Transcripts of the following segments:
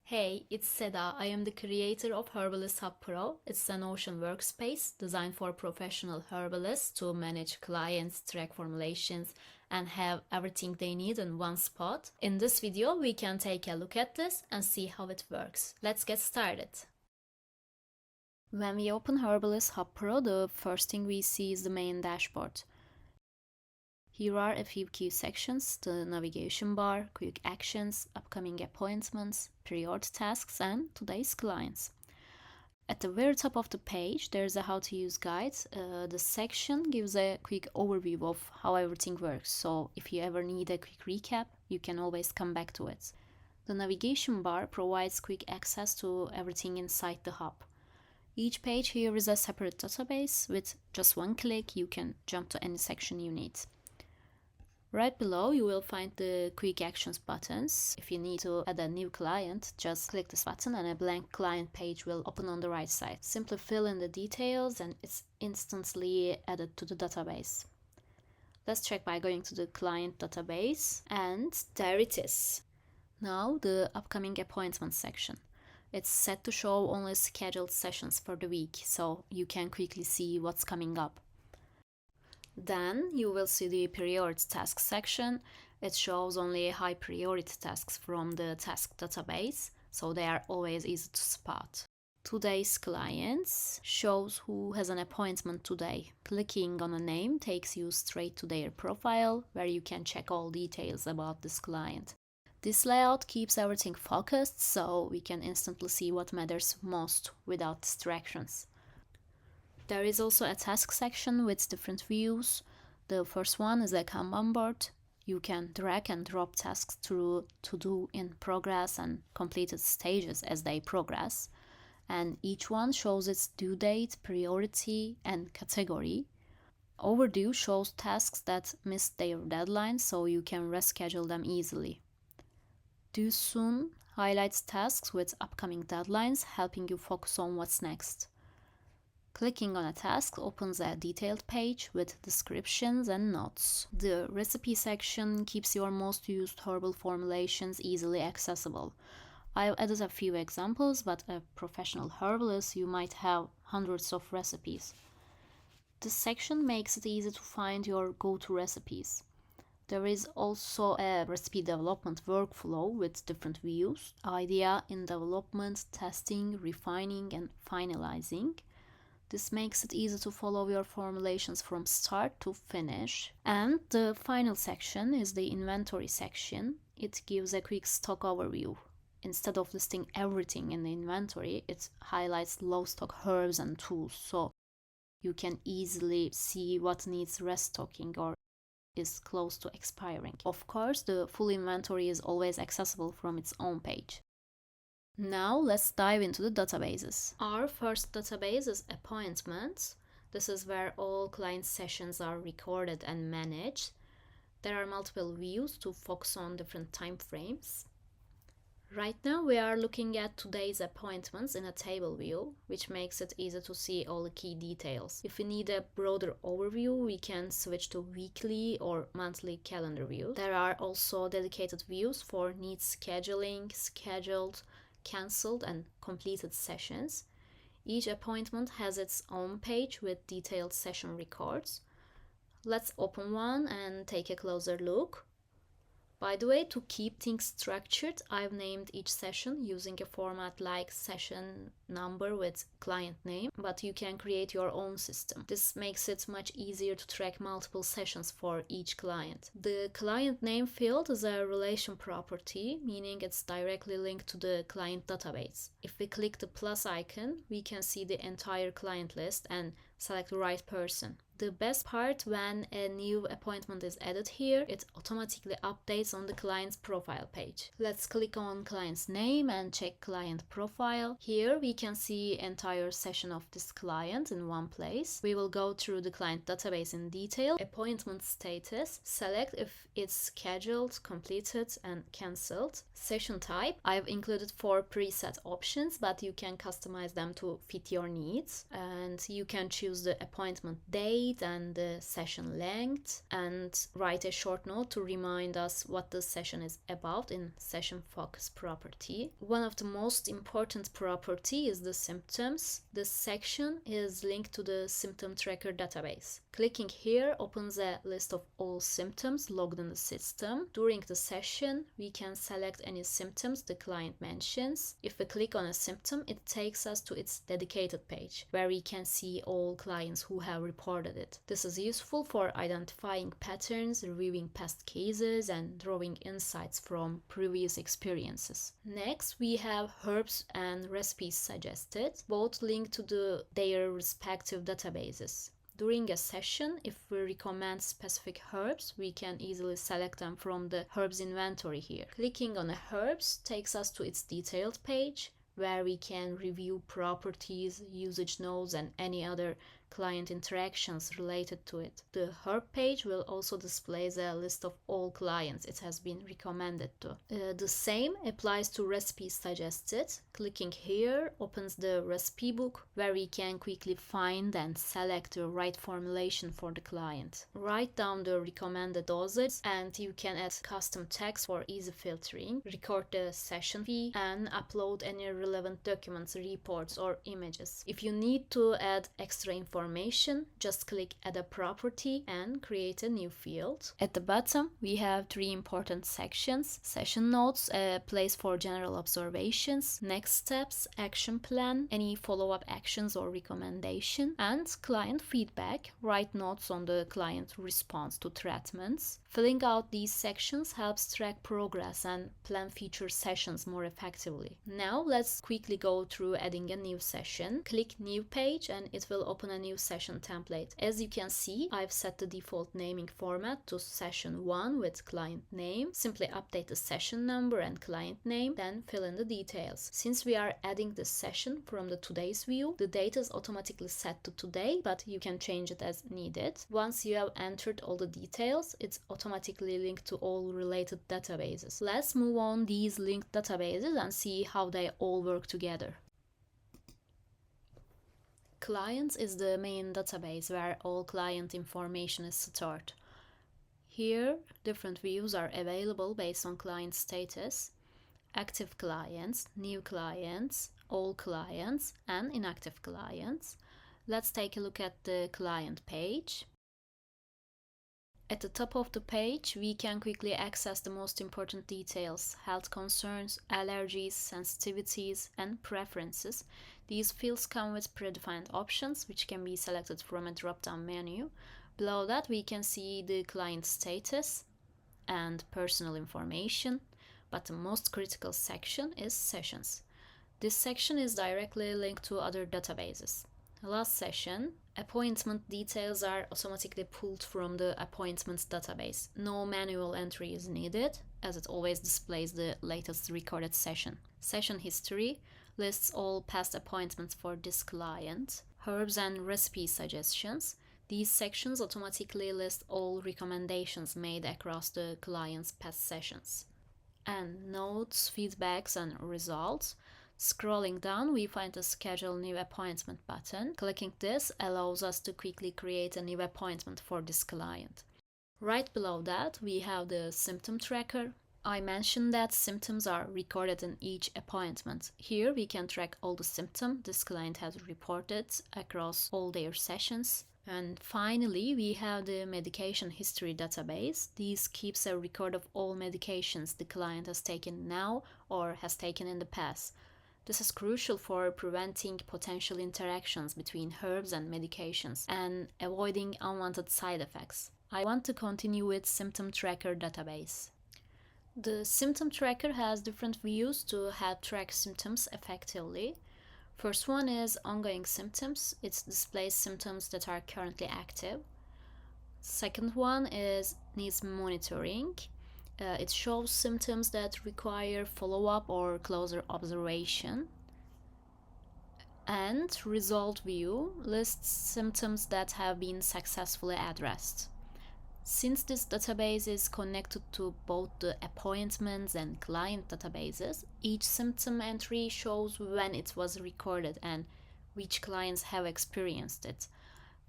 Hey, it's Seda. I am the creator of Herbalist Hub Pro. It's an Notion workspace designed for professional herbalists to manage clients, track formulations, and have everything they need in one spot. In this video, we can take a look at this and see how it works. Let's get started. When we open Herbalist Hub Pro, the first thing we see is the main dashboard. Here are a few key sections: the navigation bar, quick actions, upcoming appointments, priority tasks, and today's clients. At the very top of the page, there's a how to use guide. The section gives a quick overview of how everything works, so if you ever need a quick recap, you can always come back to it. The navigation bar provides quick access to everything inside the hub. Each page here is a separate database. With just one click, you can jump to any section you need. Right below, you will find the quick actions buttons. If you need to add a new client, just click this button and a blank client page will open on the right side. Simply fill in the details and it's instantly added to the database. Let's check by going to the client database, and there it is. Now the upcoming appointments section. It's set to show only scheduled sessions for the week, so you can quickly see what's coming up. Then you will see the priority tasks section. It shows only high priority tasks from the task database, so they are always easy to spot. Today's clients shows who has an appointment today. Clicking on a name takes you straight to their profile, where you can check all details about this client. This layout keeps everything focused, so we can instantly see what matters most without distractions. There is also a task section with different views. The first one is a Kanban board. You can drag and drop tasks through to-do, in progress, and completed stages as they progress. And each one shows its due date, priority, and category. Overdue shows tasks that missed their deadline, so you can reschedule them easily. Due soon highlights tasks with upcoming deadlines, helping you focus on what's next. Clicking on a task opens a detailed page with descriptions and notes. The recipe section keeps your most used herbal formulations easily accessible. I've added a few examples, but a professional herbalist, you might have hundreds of recipes. This section makes it easy to find your go-to recipes. There is also a recipe development workflow with different views: idea in development, testing, refining, and finalizing. This makes it easy to follow your formulations from start to finish. And the final section is the inventory section. It gives a quick stock overview. Instead of listing everything in the inventory, it highlights low stock herbs and tools, so you can easily see what needs restocking or is close to expiring. Of course, the full inventory is always accessible from its own page. Now let's dive into the databases. Our first database is appointments. This is where all client sessions are recorded and managed. There are multiple views to focus on different time frames. Right now we are looking at today's appointments in a table view, which makes it easy to see all the key details. If we need a broader overview, we can switch to weekly or monthly calendar view. There are also dedicated views for needs scheduling, scheduled, cancelled, and completed sessions. Each appointment has its own page with detailed session records. Let's open one and take a closer look. By the way, to keep things structured, I've named each session using a format like session number with client name, but you can create your own system. This makes it much easier to track multiple sessions for each client. The client name field is a relation property, meaning it's directly linked to the client database. If we click the plus icon, we can see the entire client list and select the right person. The best part, when a new appointment is added here, it automatically updates on the client's profile page. Let's click on client's name and check client profile. Here we can see entire session of this client in one place. We will go through the client database in detail. Appointment status, select if it's scheduled, completed, and cancelled. Session type, I've included 4 preset options, but you can customize them to fit your needs. And you can choose choose the appointment date and the session length, and write a short note to remind us what the session is about in session focus property. One of the most important property is the symptoms. This section is linked to the symptom tracker database. Clicking here opens a list of all symptoms logged in the system. During the session, we can select any symptoms the client mentions. If we click on a symptom, it takes us to its dedicated page, where we can see all clients who have reported it. This is useful for identifying patterns, reviewing past cases, and drawing insights from previous experiences. Next, we have herbs and recipes suggested, both linked to their respective databases. During a session, if we recommend specific herbs, we can easily select them from the herbs inventory here. Clicking on a herbs takes us to its detailed page, where we can review properties, usage notes, and any other client interactions related to it. The herb page will also display a list of all clients it has been recommended to. The same applies to recipes suggested. Clicking here opens the recipe book, where we can quickly find and select the right formulation for the client. Write down the recommended dosage, and you can add custom text for easy filtering, record the session fee, and upload any relevant documents, reports, or images. If you need to add extra information, just click Add a Property and create a new field. At the bottom, we have three important sections: Session Notes, a place for general observations; Next Steps, Action Plan, any follow-up actions or recommendation; and Client Feedback, write notes on the client response to treatments. Filling out these sections helps track progress and plan future sessions more effectively. Now let's quickly go through adding a new session. Click New Page and it will open a new session template. As you can see, I've set the default naming format to session 1 with client name. Simply update the session number and client name, then fill in the details. Since we are adding the session from the today's view, the date is automatically set to today, but you can change it as needed. Once you have entered all the details, it's automatically linked to all related databases. Let's move on these linked databases and see how they all work together. Clients is the main database where all client information is stored. Here, different views are available based on client status: active clients, new clients, all clients, and inactive clients. Let's take a look at the client page. At the top of the page, we can quickly access the most important details: health concerns, allergies, sensitivities, and preferences. These fields come with predefined options, which can be selected from a drop-down menu. Below that, we can see the client status and personal information, but the most critical section is sessions. This section is directly linked to other databases. Last session, appointment details are automatically pulled from the appointments database. No manual entry is needed, as it always displays the latest recorded session. Session history lists all past appointments for this client. Herbs and recipe suggestions. These sections automatically list all recommendations made across the client's past sessions. And notes, feedbacks, and results. Scrolling down, we find the Schedule New Appointment button. Clicking this allows us to quickly create a new appointment for this client. Right below that, we have the Symptom Tracker. I mentioned that symptoms are recorded in each appointment. Here we can track all the symptoms this client has reported across all their sessions. And finally, we have the Medication History database. This keeps a record of all medications the client has taken now or has taken in the past. This is crucial for preventing potential interactions between herbs and medications and avoiding unwanted side effects. I want to continue with Symptom Tracker database. The Symptom Tracker has different views to help track symptoms effectively. First one is Ongoing Symptoms. It displays symptoms that are currently active. Second one is Needs Monitoring. It shows symptoms that require follow-up or closer observation. And Result View lists symptoms that have been successfully addressed. Since this database is connected to both the appointments and client databases, each symptom entry shows when it was recorded and which clients have experienced it.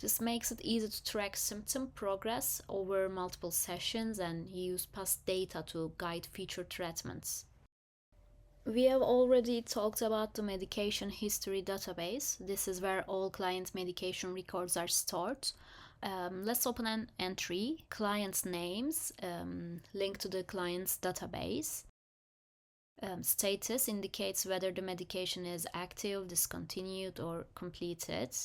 This makes it easy to track symptom progress over multiple sessions and use past data to guide future treatments. We have already talked about the medication history database. This is where all client medication records are stored. Let's open an entry, client's names, link to the client's database. Status indicates whether the medication is active, discontinued, or completed.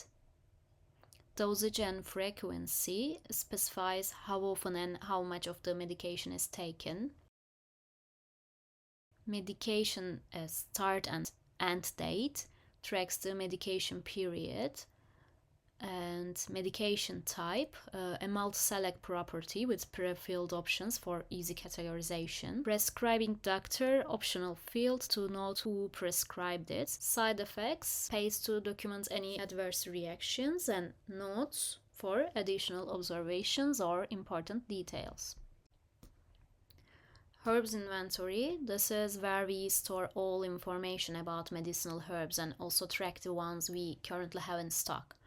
Dosage and frequency specifies how often and how much of the medication is taken. Medication start and end date tracks the medication period. And medication type, a multi-select property with pre-filled options for easy categorization. Prescribing doctor, optional field to note who prescribed it. Side effects, space to document any adverse reactions, and notes for additional observations or important details. Herbs inventory. This is where we store all information about medicinal herbs and also track the ones we currently have in stock.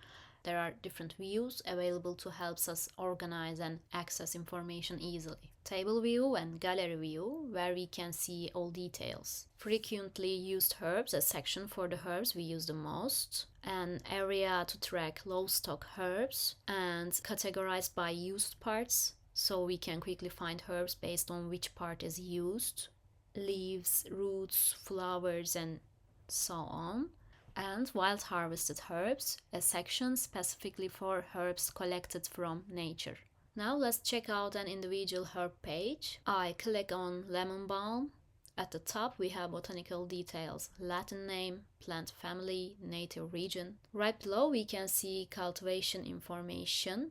There are different views available to help us organize and access information easily. Table view and gallery view, where we can see all details. Frequently used herbs, a section for the herbs we use the most. An area to track low stock herbs and categorized by used parts, so we can quickly find herbs based on which part is used. Leaves, roots, flowers, and so on. And wild harvested herbs, a section specifically for herbs collected from nature. Now let's check out an individual herb page. I click on lemon balm. At the top we have botanical details, Latin name, plant family, native region. Right below we can see cultivation information,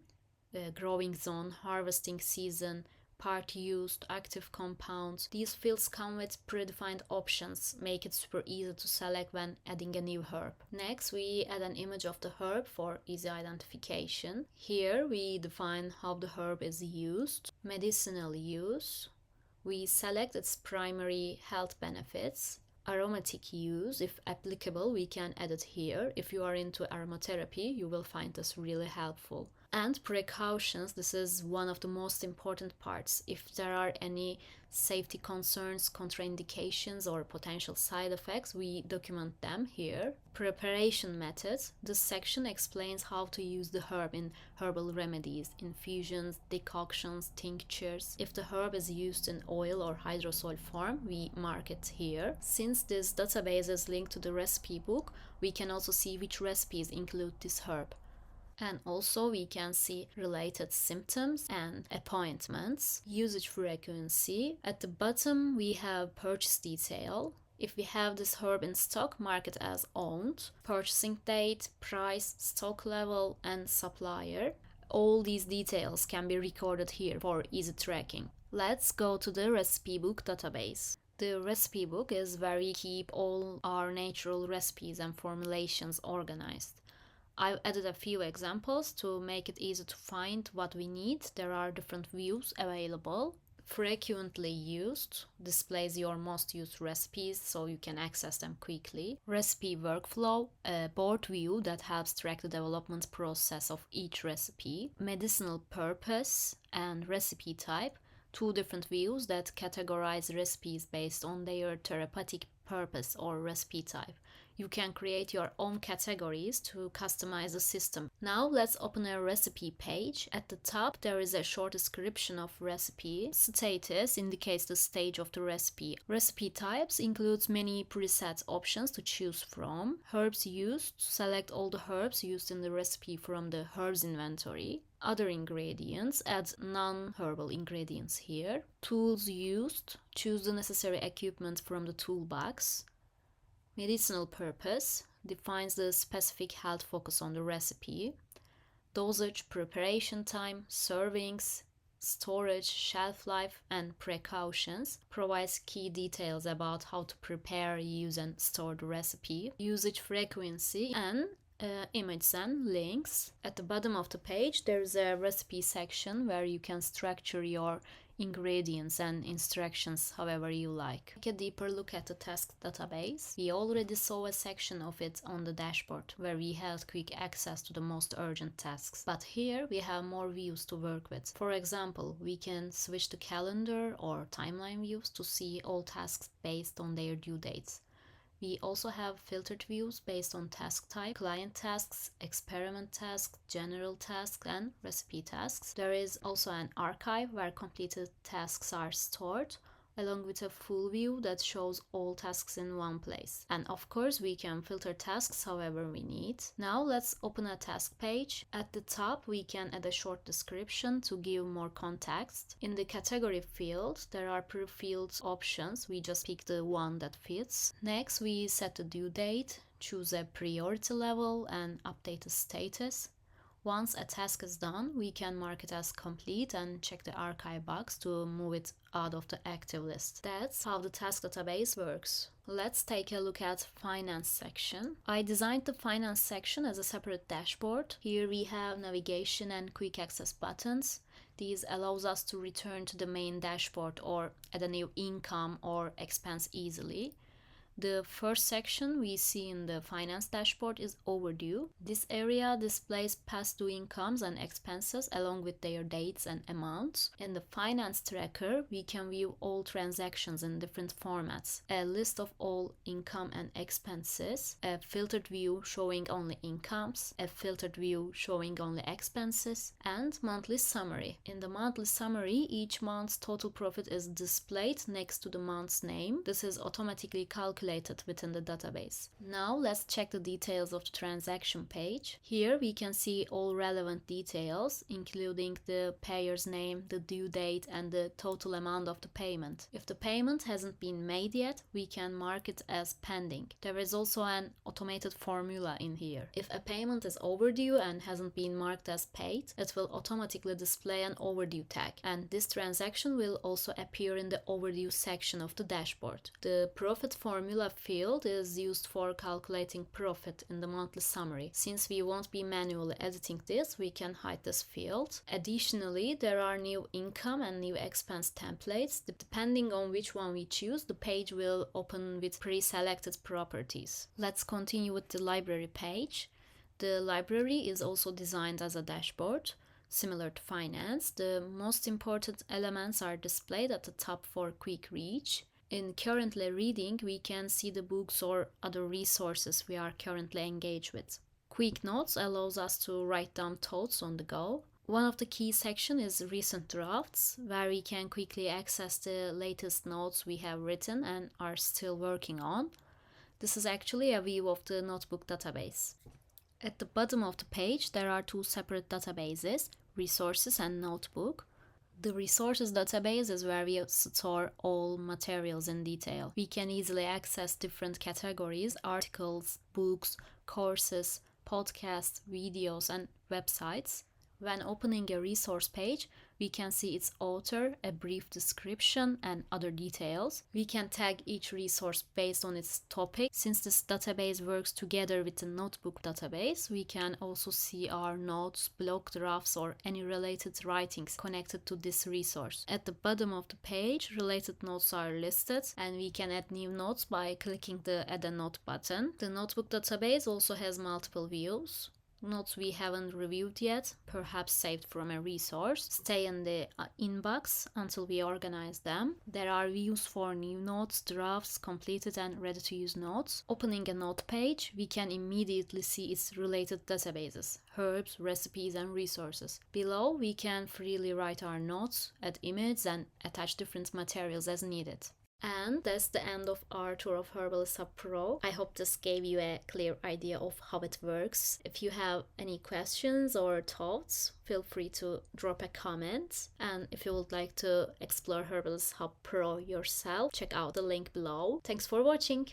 growing zone, harvesting season, part used, active compounds. These fields come with predefined options, make it super easy to select when adding a new herb. Next, we add an image of the herb for easy identification. Here we define how the herb is used. Medicinal use. We select its primary health benefits. Aromatic use, if applicable, we can add it here. If you are into aromatherapy, you will find this really helpful. And precautions, this is one of the most important parts. If there are any safety concerns, contraindications, or potential side effects, we document them here. Preparation methods, this section explains how to use the herb in herbal remedies, infusions, decoctions, tinctures. If the herb is used in oil or hydrosol form, we mark it here. Since this database is linked to the recipe book, we can also see which recipes include this herb. And also we can see related symptoms and appointments, usage frequency. At the bottom we have purchase detail. If we have this herb in stock, mark it as owned. Purchasing date, price, stock level, and supplier. All these details can be recorded here for easy tracking. Let's go to the recipe book database. The recipe book is where we keep all our natural recipes and formulations organized. I've added a few examples to make it easy to find what we need. There are different views available. Frequently used displays your most used recipes so you can access them quickly. Recipe workflow, a board view that helps track the development process of each recipe. Medicinal purpose and recipe type, two different views that categorize recipes based on their therapeutic purpose or recipe type. You can create your own categories to customize the system. Now let's open a recipe page. At the top there is a short description of recipe. Status indicates the stage of the recipe. Recipe types includes many preset options to choose from. Herbs used, select all the herbs used in the recipe from the herbs inventory. Other ingredients, add non-herbal ingredients here. Tools used, choose the necessary equipment from the toolbox. Medicinal purpose defines the specific health focus on the recipe. Dosage, preparation time, servings, storage, shelf life, and precautions provides key details about how to prepare, use, and store the recipe. Usage frequency and images and links. At the bottom of the page there is a recipe section where you can structure your ingredients and instructions however you like. Take a deeper look at the task database. We already saw a section of it on the dashboard where we had quick access to the most urgent tasks. But here we have more views to work with. For example, we can switch to calendar or timeline views to see all tasks based on their due dates. We also have filtered views based on task type, client tasks, experiment tasks, general tasks, and recipe tasks. There is also an archive where completed tasks are stored, along with a full view that shows all tasks in one place. And of course, we can filter tasks however we need. Now let's open a task page. At the top, we can add a short description to give more context. In the category field, there are pre-filled options. We just pick the one that fits. Next, we set the due date, choose a priority level, and update the status. Once a task is done, we can mark it as complete and check the archive box to move it out of the active list. That's how the task database works. Let's take a look at finance section. I designed the finance section as a separate dashboard. Here we have navigation and quick access buttons. These allows us to return to the main dashboard or add a new income or expense easily. The first section we see in the finance dashboard is overdue. This area displays past due incomes and expenses along with their dates and amounts. In the finance tracker, we can view all transactions in different formats. A list of all income and expenses, a filtered view showing only incomes, a filtered view showing only expenses, and monthly summary. In the monthly summary, each month's total profit is displayed next to the month's name. This is automatically calculated within the database. Now let's check the details of the transaction page. Here we can see all relevant details, including the payer's name, the due date, and the total amount of the payment. If the payment hasn't been made yet, we can mark it as pending. There is also an automated formula in here. If a payment is overdue and hasn't been marked as paid, it will automatically display an overdue tag, and this transaction will also appear in the overdue section of the dashboard. The profit formula field is used for calculating profit in the monthly summary. Since we won't be manually editing this, we can hide this field. Additionally, there are new income and new expense templates. Depending on which one we choose, the page will open with pre-selected properties. Let's continue with the library page. The library is also designed as a dashboard. Similar to finance, the most important elements are displayed at the top for quick reach. In currently reading, we can see the books or other resources we are currently engaged with. Quick notes allows us to write down thoughts on the go. One of the key sections is recent drafts, where we can quickly access the latest notes we have written and are still working on. This is actually a view of the notebook database. At the bottom of the page, there are two separate databases, resources and notebook. The resources database is where we store all materials in detail. We can easily access different categories, articles, books, courses, podcasts, videos, and websites. When opening a resource page, we can see its author, a brief description, and other details. We can tag each resource based on its topic. Since this database works together with the notebook database, we can also see our notes, blog drafts, or any related writings connected to this resource. At the bottom of the page, related notes are listed, and we can add new notes by clicking the Add a Note button. The notebook database also has multiple views. Notes we haven't reviewed yet, perhaps saved from a resource, stay in the inbox until we organize them. There are views for new notes, drafts, completed and ready-to-use notes. Opening a note page, we can immediately see its related databases, herbs, recipes and resources. Below, we can freely write our notes, add images and attach different materials as needed. And that's the end of our tour of Herbalist Hub Pro. I hope this gave you a clear idea of how it works. If you have any questions or thoughts, feel free to drop a comment. And if you would like to explore Herbalist Hub Pro yourself, check out the link below. Thanks for watching!